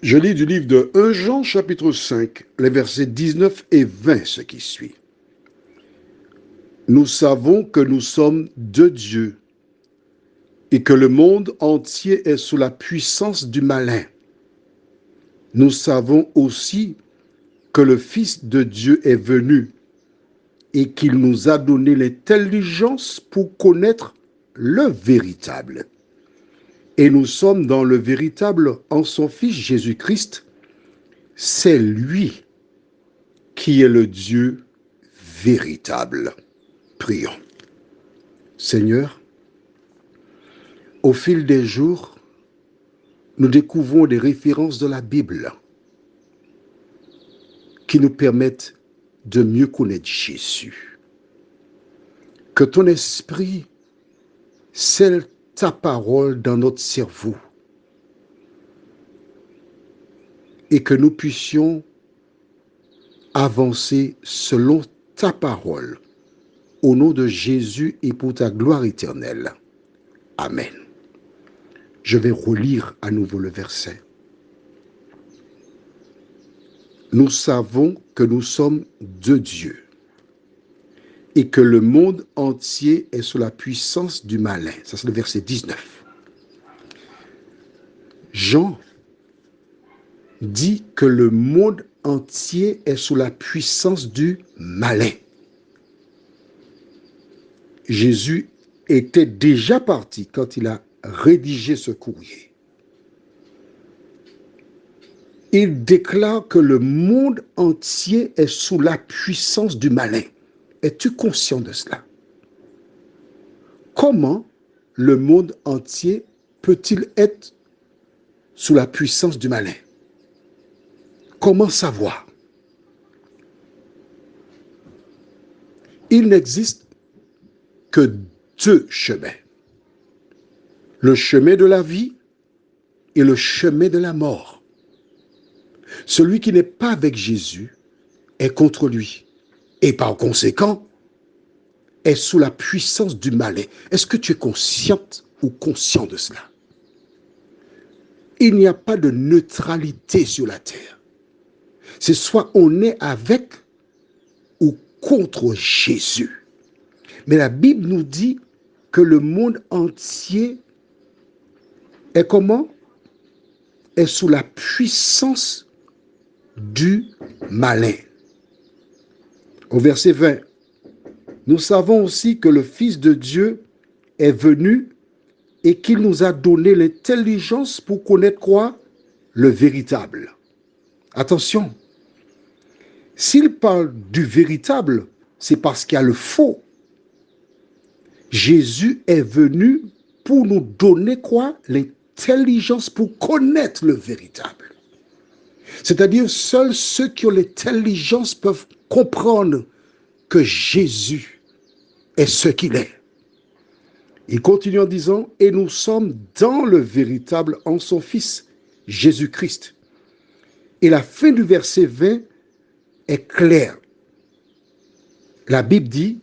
Je lis du livre de 1 Jean chapitre 5, les versets 19 et 20, ce qui suit. Nous savons que nous sommes de Dieu et que le monde entier est sous la puissance du malin. Nous savons aussi que le Fils de Dieu est venu et qu'il nous a donné l'intelligence pour connaître le véritable. Et nous sommes dans le véritable en son Fils Jésus-Christ. C'est lui qui est le Dieu véritable. Prions. Seigneur, au fil des jours, nous découvrons des références de la Bible qui nous permettent de mieux connaître Jésus. Que ton esprit scelle ta parole dans notre cerveau et que nous puissions avancer selon ta parole. Au nom de Jésus et pour ta gloire éternelle. Amen. Je vais relire à nouveau le verset. Nous savons que nous sommes de Dieu et que le monde entier est sous la puissance du malin. Ça, c'est le verset 19. Jean dit que le monde entier est sous la puissance du malin. Jésus était déjà parti quand il a rédigé ce courrier. Il déclare que le monde entier est sous la puissance du malin. Es-tu conscient de cela? Comment le monde entier peut-il être sous la puissance du malin? Comment savoir? Il n'existe que deux chemins. Le chemin de la vie et le chemin de la mort. Celui qui n'est pas avec Jésus est contre lui et par conséquent est sous la puissance du malin. Est-ce que tu es consciente ou conscient de cela? Il n'y a pas de neutralité sur la terre. C'est soit on est avec ou contre Jésus. Mais la Bible nous dit que le monde entier est comment? Est sous la puissance du malin. Au verset 20, nous savons aussi que le Fils de Dieu est venu et qu'il nous a donné l'intelligence pour connaître quoi? Le véritable. Attention, s'il parle du véritable, c'est parce qu'il y a le faux. Jésus est venu pour nous donner quoi? L'intelligence pour connaître le véritable. C'est-à-dire, seuls ceux qui ont l'intelligence peuvent comprendre que Jésus est ce qu'il est. Il continue en disant, et nous sommes dans le véritable en son Fils, Jésus-Christ. Et la fin du verset 20 est claire. La Bible dit,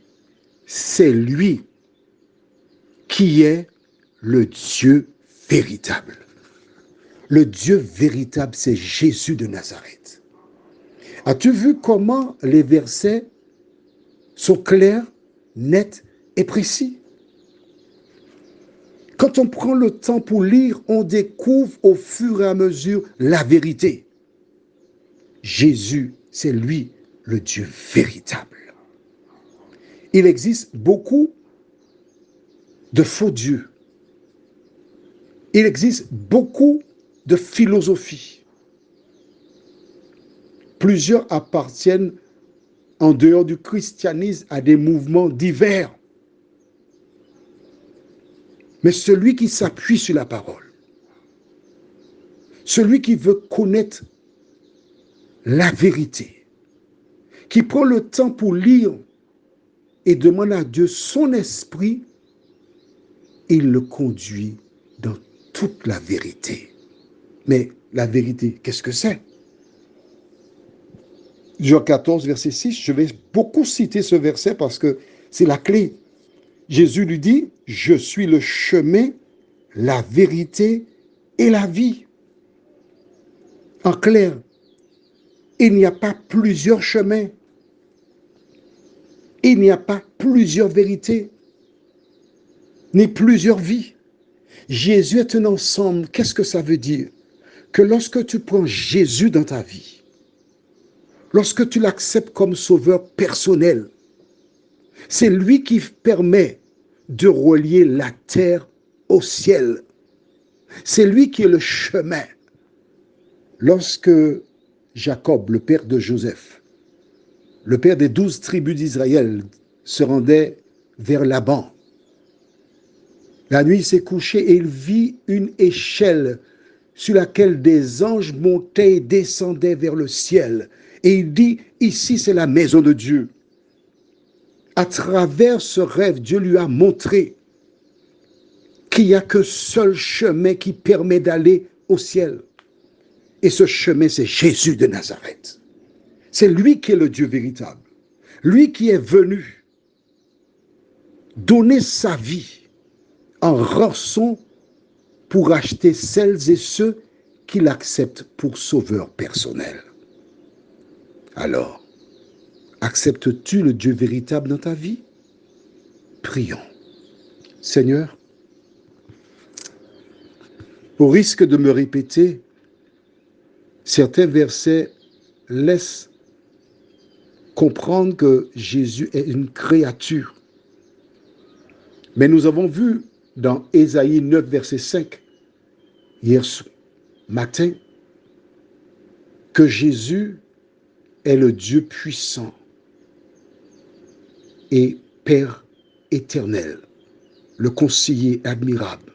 c'est lui qui est le Dieu véritable. Le Dieu véritable, c'est Jésus de Nazareth. As-tu vu comment les versets sont clairs, nets et précis? Quand on prend le temps pour lire, on découvre au fur et à mesure la vérité. Jésus, c'est lui le Dieu véritable. Il existe beaucoup de faux dieux. Il existe beaucoup de philosophies. Plusieurs appartiennent en dehors du christianisme à des mouvements divers. Mais celui qui s'appuie sur la parole, celui qui veut connaître la vérité, qui prend le temps pour lire et demande à Dieu son esprit, il le conduit dans toute la vérité. Mais la vérité, qu'est-ce que c'est? Jean 14, verset 6, je vais beaucoup citer ce verset parce que c'est la clé. Jésus lui dit, je suis le chemin, la vérité et la vie. En clair, il n'y a pas plusieurs chemins. Il n'y a pas plusieurs vérités, ni plusieurs vies. Jésus est un ensemble. Qu'est-ce que ça veut dire? Que lorsque tu prends Jésus dans ta vie, lorsque tu l'acceptes comme sauveur personnel, c'est lui qui permet de relier la terre au ciel. C'est lui qui est le chemin. Lorsque Jacob, le père de Joseph, le père des 12 tribus d'Israël, se rendait vers Laban, la nuit s'est couchée et il vit une échelle sur laquelle des anges montaient et descendaient vers le ciel. Et il dit, ici c'est la maison de Dieu. À travers ce rêve, Dieu lui a montré qu'il n'y a qu'un seul chemin qui permet d'aller au ciel. Et ce chemin, c'est Jésus de Nazareth. C'est lui qui est le Dieu véritable. Lui qui est venu donner sa vie en rançon pour acheter celles et ceux qui l'acceptent pour sauveur personnel. Alors, acceptes-tu le Dieu véritable dans ta vie? Prions. Seigneur, au risque de me répéter, certains versets laissent comprendre que Jésus est une créature. Mais nous avons vu dans Ésaïe 9, verset 5, hier matin, que Jésus est le Dieu puissant et Père éternel, le conseiller admirable.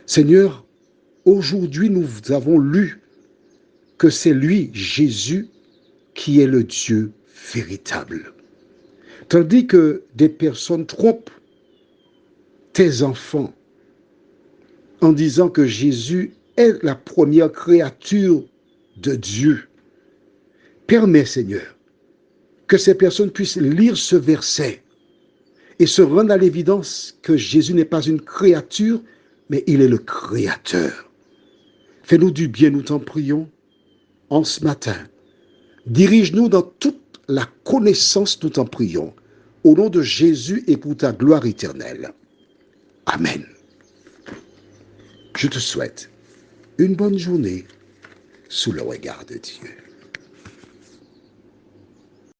Seigneur, aujourd'hui nous avons lu que c'est lui, Jésus, qui est le Dieu véritable. Tandis que des personnes trompent tes enfants en disant que Jésus est la première créature de Dieu. Permets, Seigneur, que ces personnes puissent lire ce verset et se rendre à l'évidence que Jésus n'est pas une créature, mais il est le Créateur. Fais-nous du bien, nous t'en prions, en ce matin. Dirige-nous dans toute la connaissance, nous t'en prions, au nom de Jésus et pour ta gloire éternelle. Amen. Je te souhaite une bonne journée sous le regard de Dieu.